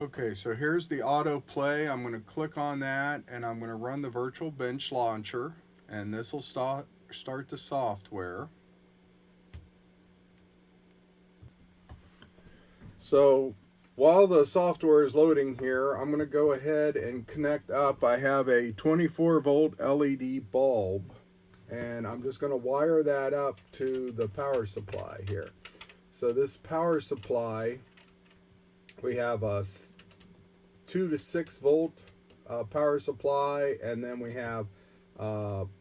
Okay, so here's the autoplay. I'm going to click on that and I'm going to run the VirtualBench launcher, and this will start the software. So while the software is loading here, I'm going to go ahead and connect up. I have a 24 volt LED bulb, and I'm just going to wire that up to the power supply here. So this power supply, we have a 2 to 6 volt power supply, and then we have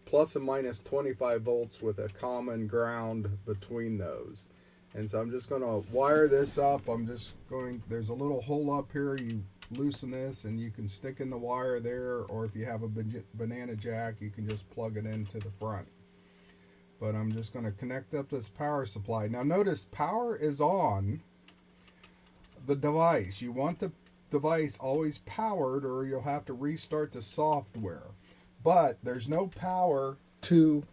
plus and minus 25 volts with a common ground between those. And so I'm just going to wire this up. There's a little hole up here. You loosen this and you can stick in the wire there, or if you have a banana jack, you can just plug it into the front. But I'm just going to connect up this power supply. Now notice power is on the device. You want the device always powered, or you'll have to restart the software. But there's no power to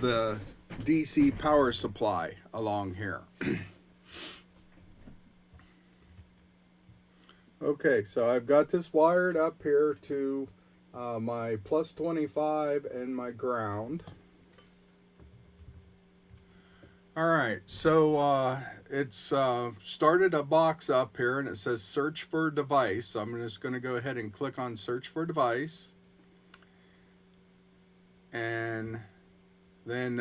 the DC power supply along here. Okay, so I've got this wired up here to my plus 25 and my ground. Alright, so it's started a box up here and it says search for device. So I'm just going to go ahead and click on search for device. And then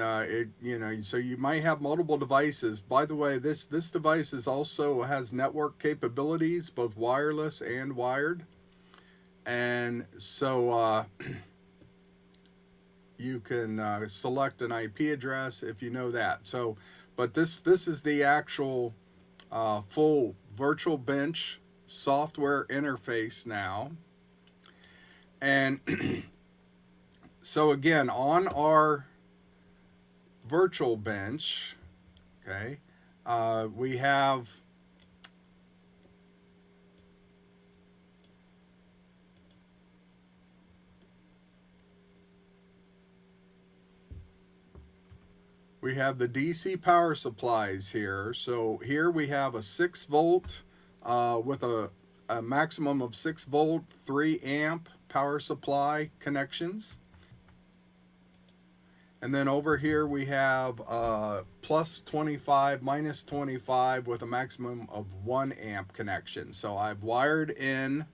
so you might have multiple devices. By the way, this device also has network capabilities, both wireless and wired. And so you can select an IP address if you know that. So, but this is the actual full VirtualBench software interface now. And so again, on our VirtualBench, okay, we have the DC power supplies here. So here we have a 6 volt with a maximum of 6 volt, 3 amp power supply connections. And then over here we have plus 25, minus 25 with a maximum of 1 amp connection. So I've wired in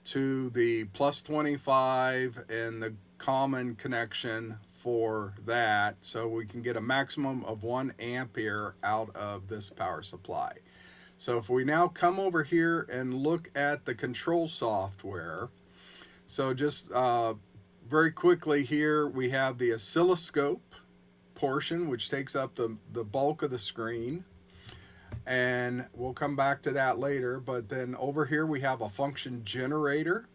to the plus 25 and the common connection for that, so we can get a maximum of 1 ampere out of this power supply. So if we now come over here and look at the control software, so just very quickly here we have the oscilloscope portion, which takes up the bulk of the screen, and we'll come back to that later. But then over here we have a function generator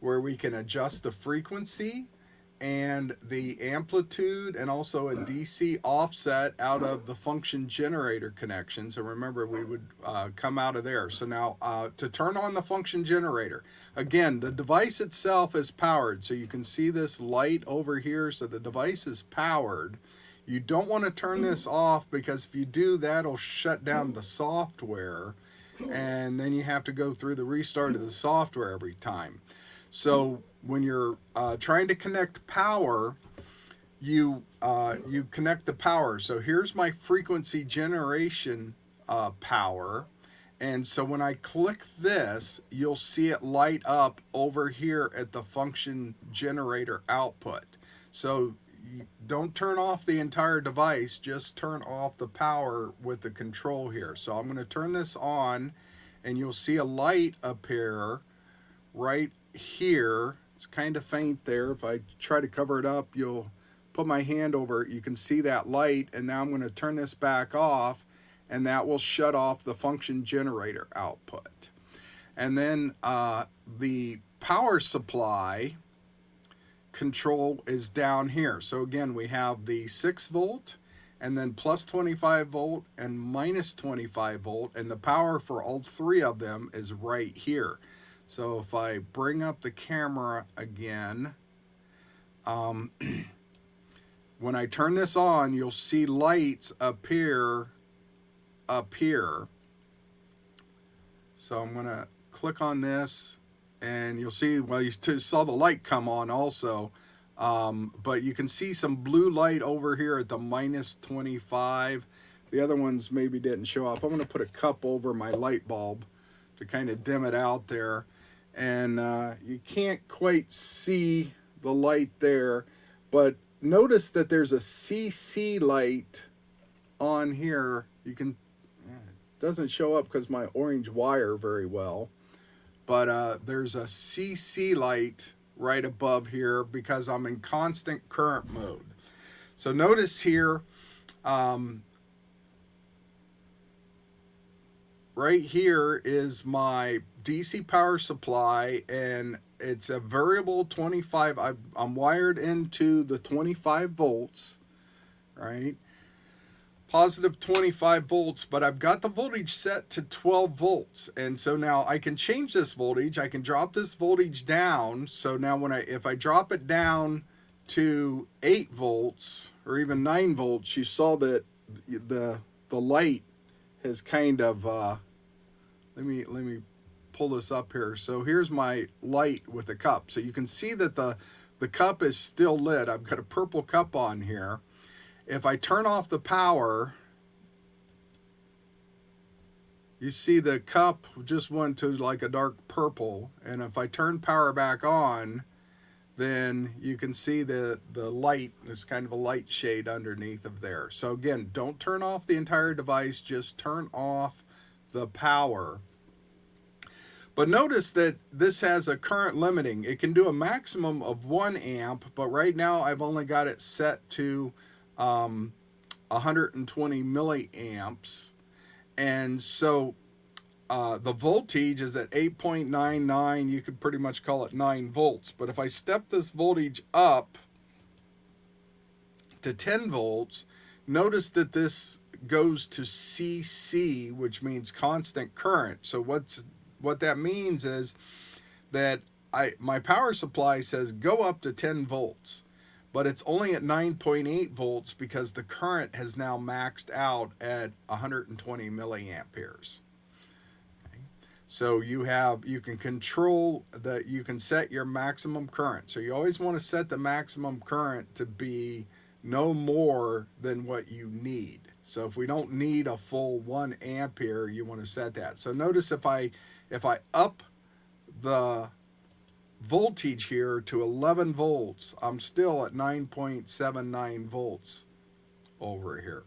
where we can adjust the frequency and the amplitude, and also a DC offset out of the function generator connection. So remember, we would come out of there. So now to turn on the function generator, again, the device itself is powered. So you can see this light over here. So the device is powered. You don't want to turn this off, because if you do, that'll shut down the software, and then you have to go through the restart of the software every time. So when you're trying to connect power, you connect the power. So here's my frequency generation power. And so when I click this, you'll see it light up over here at the function generator output. So you don't turn off the entire device, just turn off the power with the control here. So I'm going to turn this on, and you'll see a light appear right here. It's kind of faint there. If I try to cover it up, you'll put my hand over it, you can see that light. And now I'm going to turn this back off, and that will shut off the function generator output. And then the power supply control is down here. So again, we have the 6 volt, and then plus 25 volt and minus 25 volt, and the power for all three of them is right here. So if I bring up the camera again, when I turn this on, you'll see lights appear up here. So I'm going to click on this, and you'll see, well, you saw the light come on also, but you can see some blue light over here at the minus 25. The other ones maybe didn't show up. I'm going to put a cup over my light bulb to kind of dim it out there. And you can't quite see the light there, but notice that there's a CC light on here. You can, it doesn't show up because my orange wire very well, but there's a CC light right above here because I'm in constant current mode. So notice here, right here is my DC power supply, and it's a variable 25. I'm wired into the 25 volts, right? Positive 25 volts, but I've got the voltage set to 12 volts. And so now I can change this voltage. I can drop this voltage down. So now if I drop it down to 8 volts or even 9 volts, you saw that the light has kind of, let me pull this up here. So here's my light with the cup. So you can see that the cup is still lit. I've got a purple cup on here. If I turn off the power, you see the cup just went to like a dark purple. And if I turn power back on, then you can see the light is kind of a light shade underneath of there. So again, don't turn off the entire device, just turn off the power. But notice that this has a current limiting. It can do a maximum of 1 amp, but right now I've only got it set to 120 milliamps. And so the voltage is at 8.99. You could pretty much call it 9 volts. But if I step this voltage up to 10 volts, notice that this goes to CC, which means constant current. So what that means is that my power supply says go up to 10 volts, but it's only at 9.8 volts because the current has now maxed out at 120 milliamperes. Okay. So you can control that, you can set your maximum current. So you always want to set the maximum current to be no more than what you need. So if we don't need a full 1 ampere, you want to set that. So notice if I up the voltage here to 11 volts, I'm still at 9.79 volts over here.